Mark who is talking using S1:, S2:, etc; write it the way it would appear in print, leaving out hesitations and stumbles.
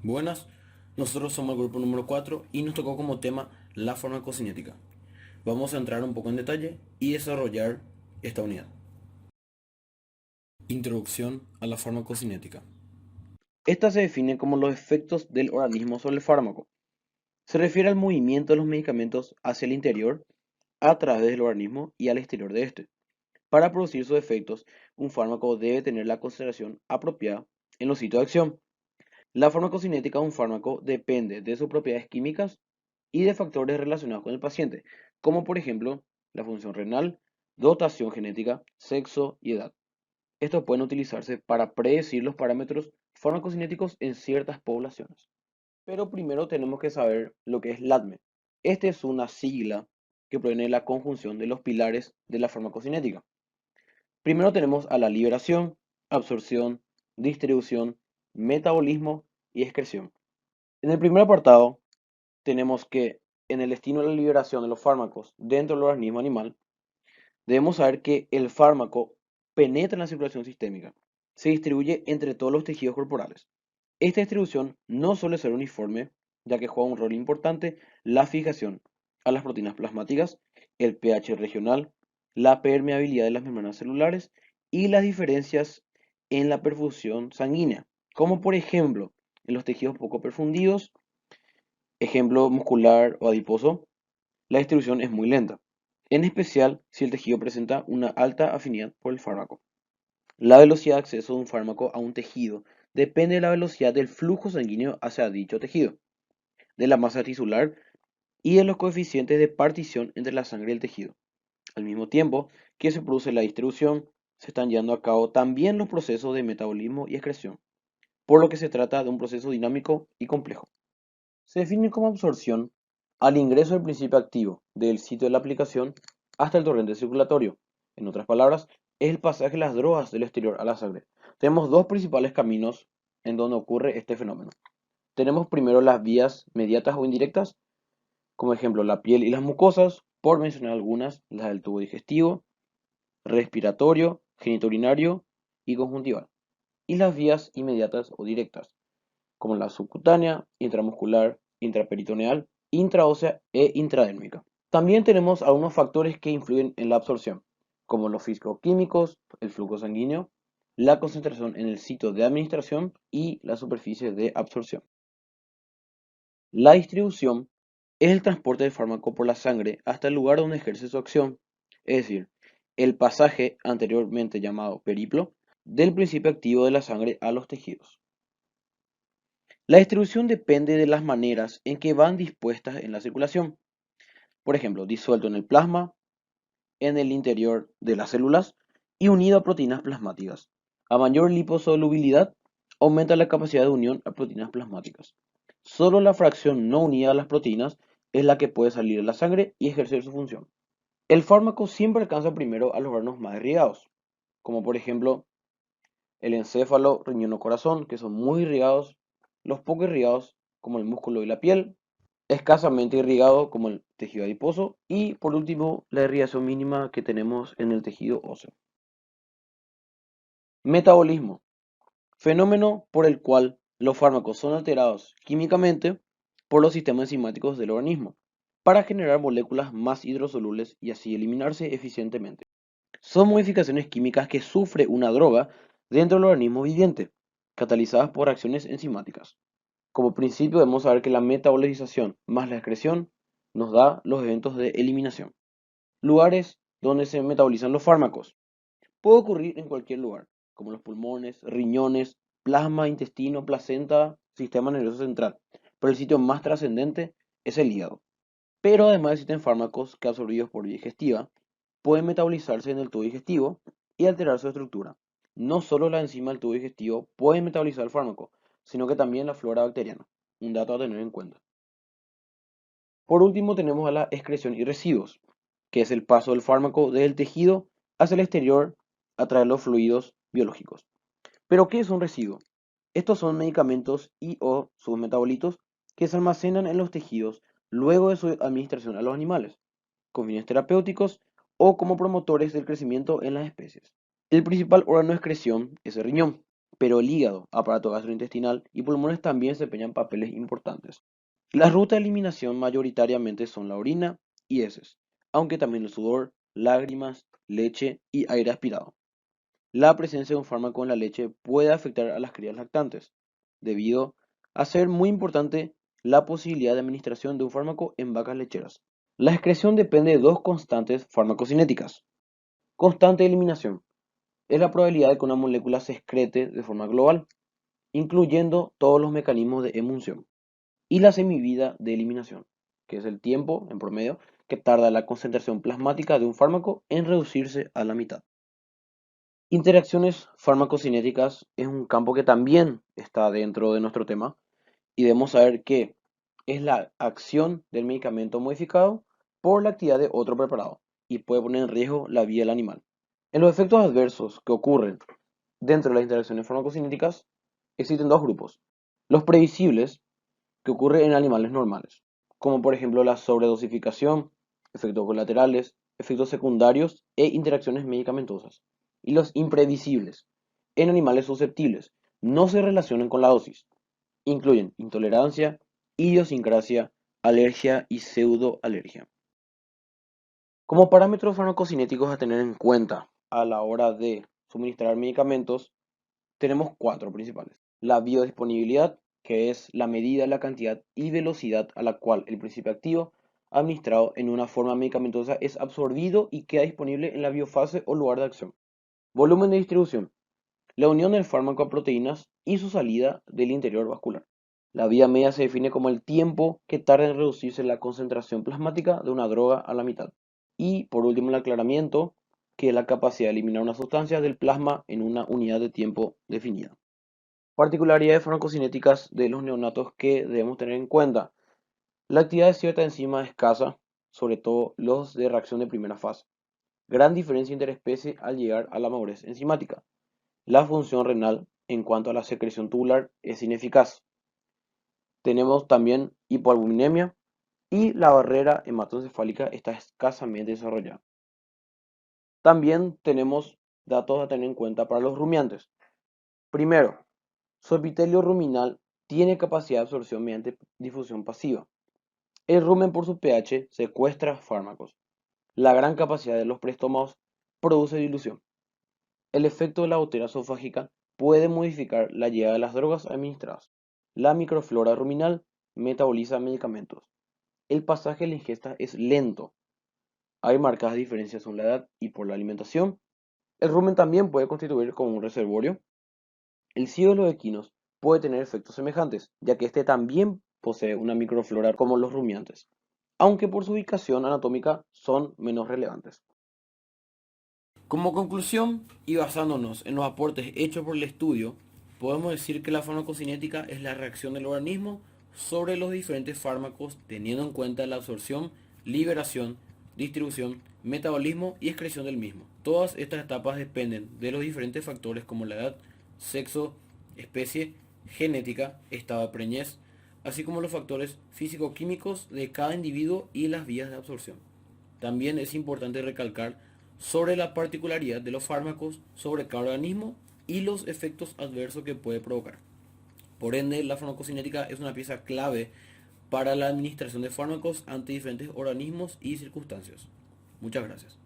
S1: Buenas, nosotros somos el grupo número 4 y nos tocó como tema la farmacocinética. Vamos a entrar un poco en detalle y desarrollar esta unidad. Introducción a la farmacocinética. Esta se define como los efectos del organismo sobre el fármaco. Se refiere al movimiento de los medicamentos hacia el interior, a través del organismo y al exterior de este. Para producir sus efectos, un fármaco debe tener la concentración apropiada en los sitios de acción. La farmacocinética de un fármaco depende de sus propiedades químicas y de factores relacionados con el paciente, como por ejemplo la función renal, dotación genética, sexo y edad. Estos pueden utilizarse para predecir los parámetros farmacocinéticos en ciertas poblaciones. Pero primero tenemos que saber lo que es LATME. Esta es una sigla que proviene de la conjunción de los pilares de la farmacocinética. Primero tenemos a la liberación, absorción, distribución, metabolismo y excreción. En el primer apartado tenemos que en el destino de la liberación de los fármacos dentro del organismo animal, debemos saber que el fármaco penetra en la circulación sistémica, se distribuye entre todos los tejidos corporales. Esta distribución no suele ser uniforme, ya que juega un rol importante la fijación a las proteínas plasmáticas, el pH regional, la permeabilidad de las membranas celulares y las diferencias en la perfusión sanguínea, como por ejemplo en los tejidos poco perfundidos, ejemplo muscular o adiposo, la distribución es muy lenta, en especial si el tejido presenta una alta afinidad por el fármaco. La velocidad de acceso de un fármaco a un tejido depende de la velocidad del flujo sanguíneo hacia dicho tejido, de la masa tisular y de los coeficientes de partición entre la sangre y el tejido. Al mismo tiempo que se produce la distribución, se están llevando a cabo también los procesos de metabolismo y excreción, por lo que se trata de un proceso dinámico y complejo. Se define como absorción al ingreso del principio activo del sitio de la aplicación hasta el torrente circulatorio. En otras palabras, es el pasaje de las drogas del exterior a la sangre. Tenemos dos principales caminos en donde ocurre este fenómeno. Tenemos primero las vías mediatas o indirectas, como ejemplo la piel y las mucosas, por mencionar algunas, las del tubo digestivo, respiratorio, genitourinario y conjuntival. Y las vías inmediatas o directas, como la subcutánea, intramuscular, intraperitoneal, intraósea e intradérmica. También tenemos algunos factores que influyen en la absorción, como los físico-químicos, el flujo sanguíneo, la concentración en el sitio de administración y la superficie de absorción. La distribución es el transporte del fármaco por la sangre hasta el lugar donde ejerce su acción, es decir, el pasaje anteriormente llamado periplo del principio activo de la sangre a los tejidos. La distribución depende de las maneras en que van dispuestas en la circulación. Por ejemplo, disuelto en el plasma, en el interior de las células y unido a proteínas plasmáticas. A mayor liposolubilidad, aumenta la capacidad de unión a proteínas plasmáticas. Solo la fracción no unida a las proteínas es la que puede salir de la sangre y ejercer su función. El fármaco siempre alcanza primero a los órganos más irrigados, como por ejemplo el encéfalo, riñón o corazón, que son muy irrigados, los poco irrigados, como el músculo y la piel, escasamente irrigado, como el tejido adiposo, y por último, la irrigación mínima que tenemos en el tejido óseo. Metabolismo, fenómeno por el cual los fármacos son alterados químicamente por los sistemas enzimáticos del organismo, para generar moléculas más hidrosolubles y así eliminarse eficientemente. Son modificaciones químicas que sufre una droga dentro del organismo viviente, catalizadas por reacciones enzimáticas. Como principio debemos saber que la metabolización más la excreción nos da los eventos de eliminación. Lugares donde se metabolizan los fármacos. Puede ocurrir en cualquier lugar, como los pulmones, riñones, plasma, intestino, placenta, sistema nervioso central. Pero el sitio más trascendente es el hígado. Pero además existen fármacos que absorbidos por vía digestiva pueden metabolizarse en el tubo digestivo y alterar su estructura. No solo la enzima del tubo digestivo puede metabolizar el fármaco, sino que también la flora bacteriana. Un dato a tener en cuenta. Por último tenemos a la excreción y residuos, que es el paso del fármaco del tejido hacia el exterior a través de los fluidos biológicos. ¿Pero qué es un residuo? Estos son medicamentos y o sus metabolitos que se almacenan en los tejidos luego de su administración a los animales, con fines terapéuticos o como promotores del crecimiento en las especies. El principal órgano de excreción es el riñón. pero el hígado, aparato gastrointestinal y pulmones también desempeñan papeles importantes. Las rutas de eliminación mayoritariamente son la orina y heces, aunque también el sudor, lágrimas, leche y aire aspirado. La presencia de un fármaco en la leche puede afectar a las crías lactantes, debido a ser muy importante la posibilidad de administración de un fármaco en vacas lecheras. La excreción depende de dos constantes farmacocinéticas. Constante de eliminación es la probabilidad de que una molécula se excrete de forma global, incluyendo todos los mecanismos de emulsión. Y la semivida de eliminación, que es el tiempo, en promedio, que tarda la concentración plasmática de un fármaco en reducirse a la mitad. Interacciones farmacocinéticas es un campo que también está dentro de nuestro tema y debemos saber que es la acción del medicamento modificado por la actividad de otro preparado y puede poner en riesgo la vida del animal. En los efectos adversos que ocurren dentro de las interacciones farmacocinéticas existen dos grupos. Los previsibles, que ocurren en animales normales, como por ejemplo la sobredosificación, efectos colaterales, efectos secundarios e interacciones medicamentosas. Y los imprevisibles, en animales susceptibles, no se relacionan con la dosis. Incluyen intolerancia, idiosincrasia, alergia y pseudoalergia. Como parámetros farmacocinéticos a tener en cuenta a la hora de suministrar medicamentos, tenemos cuatro principales. La biodisponibilidad, que es la medida de la cantidad y velocidad a la cual el principio activo administrado en una forma medicamentosa es absorbido y queda disponible en la biofase o lugar de acción. Volumen de distribución, la unión del fármaco a proteínas y su salida del interior vascular. La vía media se define como el tiempo que tarda en reducirse la concentración plasmática de una droga a la mitad. Y por último el aclaramiento, que es la capacidad de eliminar una sustancia del plasma en una unidad de tiempo definida. Particularidades farmacocinéticas de los neonatos que debemos tener en cuenta. La actividad de cierta enzima es escasa, sobre todo los de reacción de primera fase. Gran diferencia interespecie al llegar a la madurez enzimática. La función renal en cuanto a la secreción tubular es ineficaz. Tenemos también hipoalbuminemia y la barrera hematoencefálica está escasamente desarrollada. También tenemos datos a tener en cuenta para los rumiantes. Primero, su epitelio ruminal tiene capacidad de absorción mediante difusión pasiva. El rumen por su pH secuestra fármacos. La gran capacidad de los preestómagos produce dilución. El efecto de la gotera esofágica puede modificar la llegada de las drogas administradas. La microflora ruminal metaboliza medicamentos. El pasaje de la ingesta es lento. Hay marcadas diferencias según la edad y por la alimentación. El rumen también puede constituir como un reservorio. El ciego de los equinos puede tener efectos semejantes, ya que este también posee una microflora como los rumiantes, aunque por su ubicación anatómica son menos relevantes. Como conclusión, y basándonos en los aportes hechos por el estudio, podemos decir que la farmacocinética es la reacción del organismo sobre los diferentes fármacos teniendo en cuenta la absorción, liberación, distribución, metabolismo y excreción del mismo. Todas estas etapas dependen de los diferentes factores como la edad, sexo, especie, genética, estado de preñez, así como los factores físico-químicos de cada individuo y las vías de absorción. También es importante recalcar sobre la particularidad de los fármacos sobre cada organismo y los efectos adversos que puede provocar. Por ende, la farmacocinética es una pieza clave para la administración de fármacos ante diferentes organismos y circunstancias. Muchas gracias.